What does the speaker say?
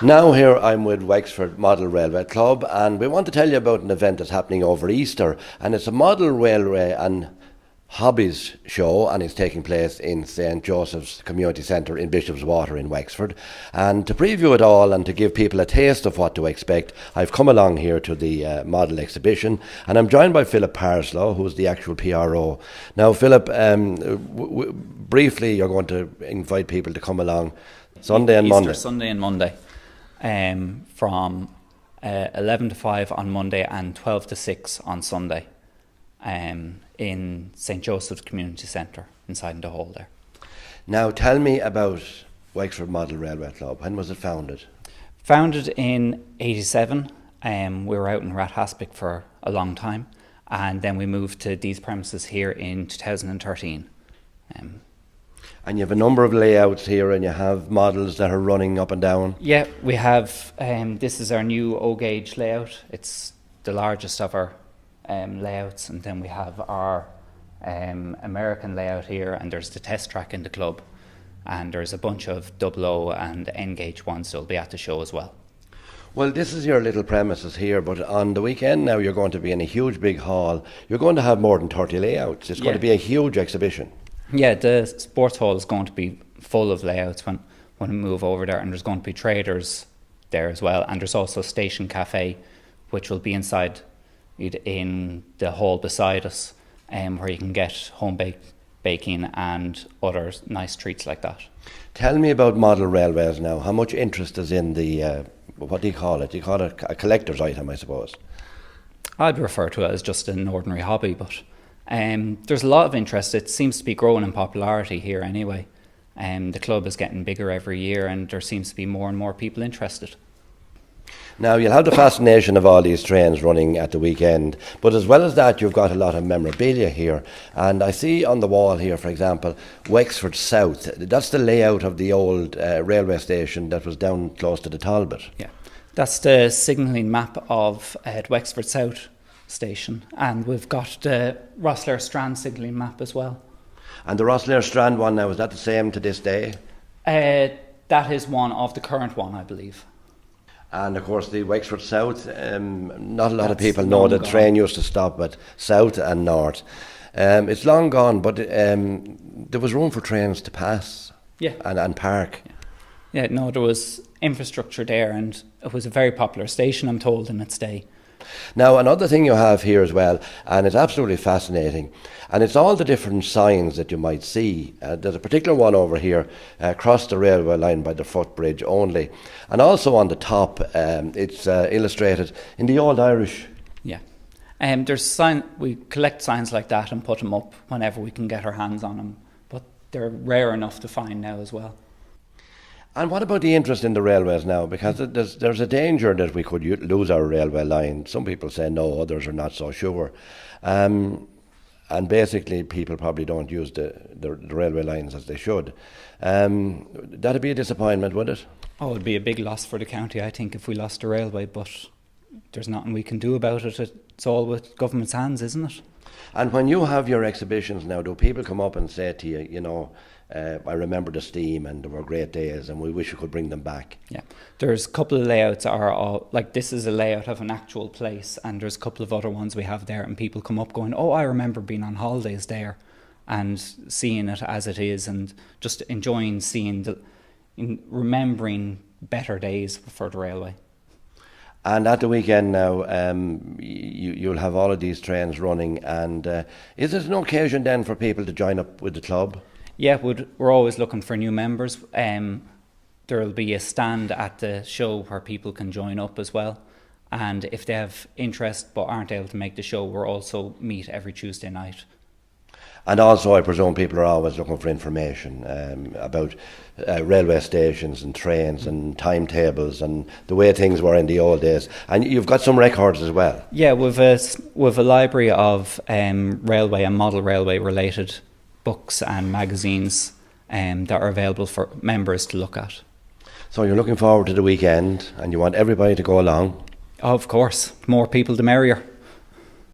Now here I'm with Wexford Model Railway Club, and we want to tell you about an event that's happening over Easter, and it's a model railway and hobbies show, and it's taking place in St Joseph's Community Centre in Bishop's Water in Wexford. And to preview it all and to give people a taste of what to expect, I've come along here to the model exhibition, and I'm joined by Philip Parslow, who's the actual PRO. Now Philip, briefly you're going to invite people to come along Sunday and Monday. Sunday and Monday. From 11 to 5 on Monday and 12 to 6 on Sunday in St Joseph's Community Centre inside the hall there. Now tell me about Wexford Model Railway Club. When was it founded? Founded in 87. We were out in Rathaspic for a long time, and then we moved to these premises here in 2013. And you have a number of layouts here, and you have models that are running up and down. Yeah, we have, this is our new O-gauge layout. It's the largest of our layouts, and then we have our American layout here, and there's the test track in the club, and there's a bunch of 00 and N-gauge ones that will be at the show as well. Well, this is your little premises here, but on the weekend now you're going to be in a huge big hall. You're going to have more than 30 layouts. It's going to be a huge exhibition. Yeah, the sports hall is going to be full of layouts when we move over there, and there's going to be traders there as well, and there's also Station Cafe, which will be inside in the hall beside us, where you can get home-baked baking and other nice treats like that. Tell me about model railways now. How much interest is in the, what do you call it? Do you call it a collector's item, I suppose? I'd refer to it as just an ordinary hobby, but there's a lot of interest. It seems to be growing in popularity here anyway. The club is getting bigger every year, and there seems to be more and more people interested. Now you'll have the fascination of all these trains running at the weekend, but as well as that you've got a lot of memorabilia here, and I see on the wall here, for example, Wexford South. That's the layout of the old railway station that was down close to the Talbot. Yeah, that's the signalling map of Wexford South station, and we've got the Rosslare Strand signalling map as well. And the Rosslare Strand one now, is that the same to this day? That is one of the current one, I believe. And of course the Wexford South, not a lot of people know the train used to stop at South and North. It's long gone, but there was room for trains to pass and park. Yeah, no, there was infrastructure there, and it was a very popular station, I'm told, in its day. Now another thing you have here as well, and it's absolutely fascinating, and it's all the different signs that you might see. There's a particular one over here, across the railway line by the footbridge only, and also on the top it's illustrated in the old Irish. Yeah, there's we collect signs like that and put them up whenever we can get our hands on them, but they're rare enough to find now as well. And what about the interest in the railways now? Because there's a danger that we could lose our railway line. Some people say no, others are not so sure. And basically people probably don't use the railway lines as they should. That'd be a disappointment, would it? Oh, it'd be a big loss for the county, I think, if we lost the railway, but there's nothing we can do about it. It's all with government's hands, isn't it? And when you have your exhibitions now, do people come up and say to you, you know, I remember the steam and there were great days and we wish we could bring them back? Yeah, there's a couple of layouts are all, like this is a layout of an actual place, and there's a couple of other ones we have there, and people come up going, oh, I remember being on holidays there and seeing it as it is, and just enjoying seeing remembering better days for the railway. And at the weekend now, you'll have all of these trains running, and is it an occasion then for people to join up with the club? Yeah, we're always looking for new members. There will be a stand at the show where people can join up as well. And if they have interest but aren't able to make the show, we'll also meet every Tuesday night. And also, I presume people are always looking for information about railway stations and trains and timetables and the way things were in the old days. And you've got some records as well. Yeah, we've a library of railway and model railway related books and magazines that are available for members to look at. So you're looking forward to the weekend and you want everybody to go along? Of course, more people the merrier.